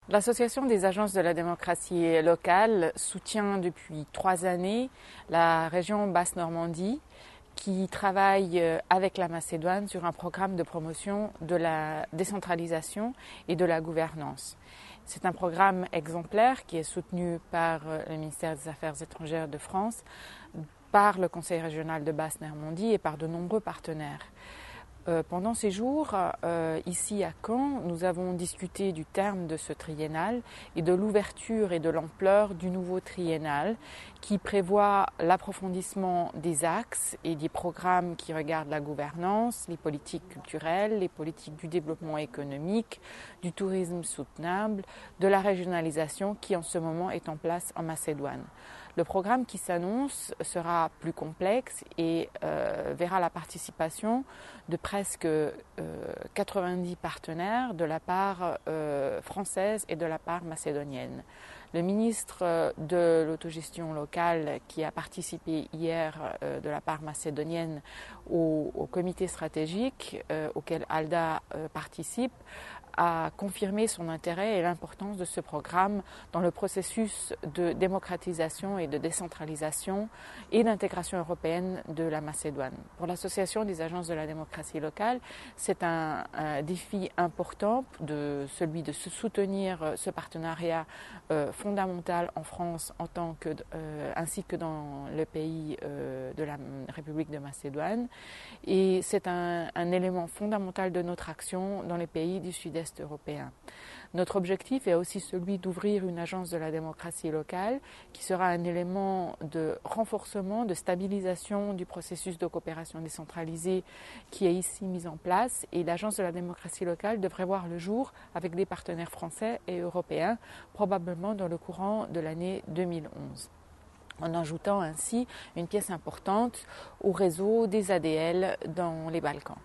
L'Association des agences de la démocratie locale soutient depuis 3 années la région Basse-Normandie qui travaille avec la Macédoine sur un programme de promotion de la décentralisation et de la gouvernance. C'est un programme exemplaire qui est soutenu par le ministère des Affaires étrangères de France, par le Conseil régional de Basse-Normandie et par de nombreux partenaires. Pendant ces jours, ici à Caen, nous avons discuté du terme de ce triennal et de l'ouverture et de l'ampleur du nouveau triennal qui prévoit l'approfondissement des axes et des programmes qui regardent la gouvernance, les politiques culturelles, les politiques du développement économique, du tourisme soutenable, de la régionalisation qui en ce moment est en place en Macédoine. Le programme qui s'annonce sera plus complexe et verra la participation de presque 90 partenaires de la part française et de la part macédonienne. Le ministre de l'autogestion locale qui a participé hier de la part macédonienne au comité stratégique auquel ALDA participe a confirmé son intérêt et l'importance de ce programme dans le processus de démocratisation et de décentralisation et d'intégration européenne de la Macédoine. Pour l'Association des agences de la démocratie locale, c'est un défi important celui de soutenir ce partenariat fondamental en France ainsi que dans le pays de la République de Macédoine. Et c'est un élément fondamental de notre action dans les pays du sud-est européen. Notre objectif est aussi celui d'ouvrir une agence de la démocratie locale qui sera un élément de renforcement, de stabilisation du processus de coopération décentralisée qui est ici mis en place. Et l'agence de la démocratie locale devrait voir le jour avec des partenaires français et européens, probablement dans le courant de l'année 2011. En ajoutant ainsi une pièce importante au réseau des ADL dans les Balkans.